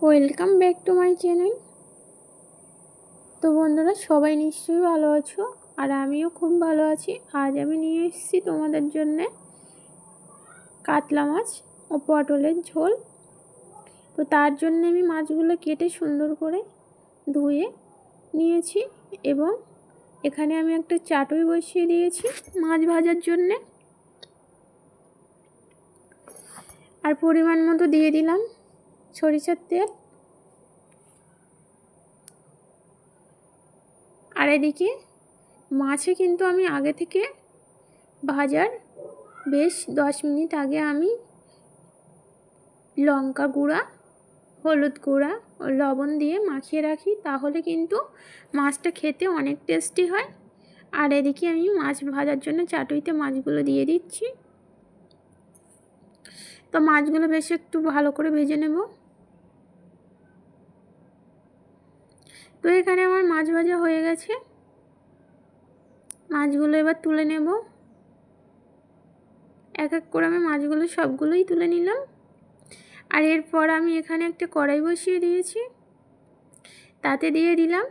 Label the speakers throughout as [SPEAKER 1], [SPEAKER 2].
[SPEAKER 1] Welcome back to my channel. তো বন্ধুরা, সবাই নিশ্চয়ই ভালো আছো, আর আমিও খুব ভালো আছি। আজ আমি নিয়ে এসেছি তোমাদের জন্যে কাতলা মাছ ও পটলের ঝোল। তো তার জন্য আমি মাছগুলো কেটে সুন্দর করে ধুয়ে নিয়েছি, এবং এখানে আমি একটা চাটুই বসিয়ে দিয়েছি মাছ ভাজার জন্যে। আর পরিমাণ মতো দিয়ে দিলাম সরিষার তেল। আর এদিকে মাছে কিন্তু আমি আগে থেকে ভাজার বেশ 10 মিনিট আগে আমি লঙ্কা গুঁড়া, হলুদ গুঁড়া ও লবণ দিয়ে মাখিয়ে রাখি, তাহলে কিন্তু মাছটা খেতে অনেক টেস্টি হয়। আর এদিকে আমি মাছ ভাজার জন্য চাটুইতে মাছগুলো দিয়ে দিচ্ছি। তো মাছগুলো বেশ একটু ভালো করে ভেজে নেব। তো এখানে আমার মাছ ভাজা হয়ে গেছে, মাছগুলো এবার তুলে নেব। এক এক করে আমি মাছগুলো সবগুলোই তুলে নিলাম। আর এরপর আমি এখানে একটা কড়াই বসিয়ে দিয়েছি, তাতে দিয়ে দিলাম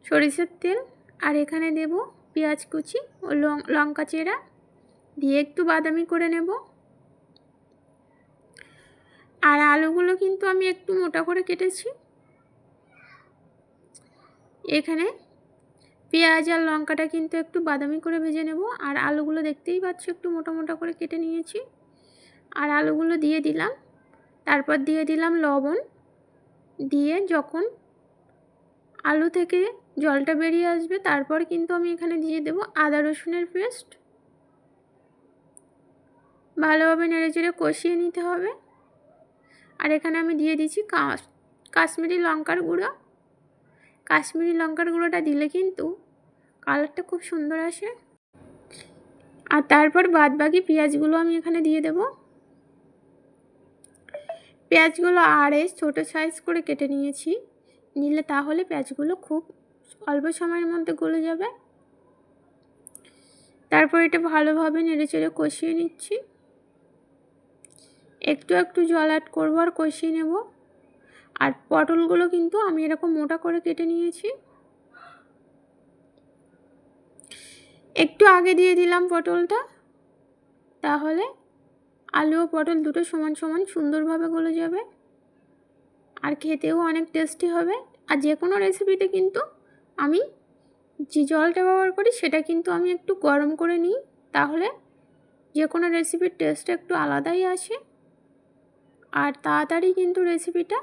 [SPEAKER 1] সরিষার তেল। আর এখানে দেব পেঁয়াজ কুচি ও লঙ্কা চেরা, দিয়ে একটু বাদামি করে নেব। আর আলুগুলো কিন্তু আমি একটু মোটা করে কেটেছি। এখানে পেঁয়াজ আর লঙ্কাটা কিন্তু একটু বাদামি করে ভেজে নেব। আর আলুগুলো দেখতেই পাচ্ছ একটু মোটা মোটা করে কেটে নিয়েছি। আর আলুগুলো দিয়ে দিলাম, তারপর দিয়ে দিলাম লবণ। দিয়ে যখন আলু থেকে জলটা বেরিয়ে আসবে, তারপর কিন্তু আমি এখানে দিয়ে দেব আদা রসুনের পেস্ট। ভালোভাবে নেড়েচেড়ে কষিয়ে নিতে হবে। আর এখানে আমি দিয়ে দিচ্ছি কাশ্মীরি লঙ্কার গুঁড়ো। কাশ্মীরি লঙ্কার গুঁড়োটা দিলে কিন্তু কালারটা খুব সুন্দর আসে। আর তারপর বাদবাকি পেঁয়াজগুলো আমি এখানে দিয়ে দেব। পেঁয়াজগুলো ছোটো সাইজ করে কেটে নিয়েছি, নিলে তাহলে পেঁয়াজগুলো খুব অল্প সময়ের মধ্যে গলে যাবে। তারপর এটা ভালোভাবে নেড়েচেড়ে কষিয়ে নিচ্ছি। একটু একটু জল অ্যাড করবো আর কষিয়ে নেব। আর পটলগুলো কিন্তু আমি এরকম মোটা করে কেটে নিয়েছি। একটু আগে দিয়ে দিলাম পটলটা, তাহলে আলু ও পটল দুটো সমান সমান সুন্দরভাবে গলে যাবে, আর খেতেও অনেক টেস্টি হবে। আর যে কোনো রেসিপিতে কিন্তু আমি যে জলটা ব্যবহার করি সেটা কিন্তু আমি একটু গরম করে নিই, তাহলে যে কোনো রেসিপির টেস্ট একটু আলাদাই আসে, আর তাড়াতাড়ি কিন্তু রেসিপিটা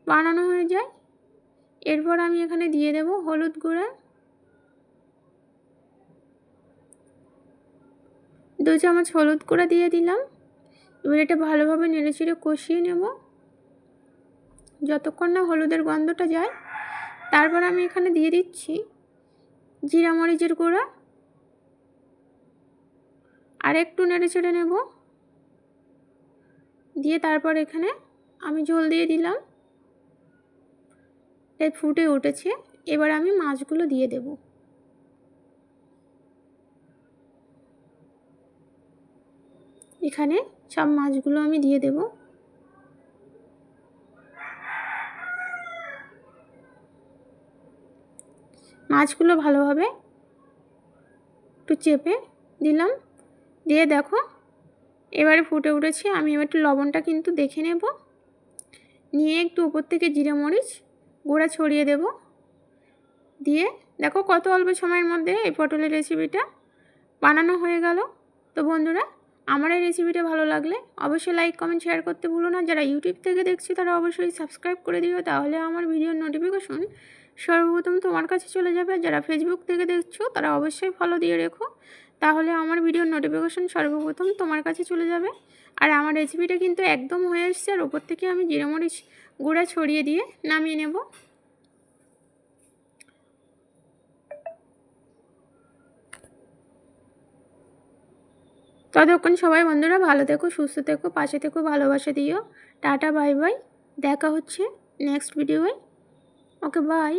[SPEAKER 1] বানানো হয়ে যায়। এরপর আমি এখানে দিয়ে দেব হলুদ গুঁড়া, 2 চামচ হলুদ গুঁড়া দিয়ে দিলাম। এবার এটা ভালোভাবে নেড়েচেড়ে কষিয়ে নেব যতক্ষণ না হলুদের গন্ধটা যায়। তারপর আমি এখানে দিয়ে দিচ্ছি জিরা মরিচের গুঁড়া, আর একটু নেড়েচেড়ে নেব। দিয়ে তারপর এখানে আমি জল দিয়ে দিলাম। এই ফুটে উঠেছে, এবার আমি মাছগুলো দিয়ে দেব। এখানে সব মাছগুলো আমি দিয়ে দেব। মাছগুলো ভালোভাবে একটু চেপে দিলাম, দিয়ে দেখো এবারে ফুটে উঠেছে। আমি এবার একটু লবণটা কিন্তু দেখে নেব, নিয়ে একটু উপর থেকে জিরে মরিচ গুঁড়া ছড়িয়ে দেব। দিয়ে দেখো কত অল্প সময়ের মধ্যে এই পটলের রেসিপিটা বানানো হয়ে গেল। তো বন্ধুরা, আমার এই রেসিপিটা ভালো লাগলে অবশ্যই লাইক কমেন্ট শেয়ার করতে ভুলো না। যারা ইউটিউব থেকে দেখছি তারা অবশ্যই সাবস্ক্রাইব করে দিও, তাহলে আমার ভিডিওর নোটিফিকেশন সর্বপ্রথম তোমার কাছে চলে যাবে। যারা ফেসবুক থেকে দেখছো তারা অবশ্যই ফলো দিয়ে রেখো, তাহলে আমার ভিডিওর নোটিফিকেশন সর্বপ্রথম তোমার কাছে চলে যাবে। আর আমার রেসিপিটা কিন্তু একদম হয়ে এসছে, আর ওপর থেকে আমি জিরে মরিচ গুঁড়া ছড়িয়ে দিয়ে নামিয়ে নেব। ততক্ষণ সবাই বন্ধুরা ভালো থেকো, সুস্থ থেকো, পাশে থেকো, ভালোবাসা দিও। টাটা, বাই বাই, দেখা হচ্ছে নেক্সট ভিডিওয়ে। Okay, by.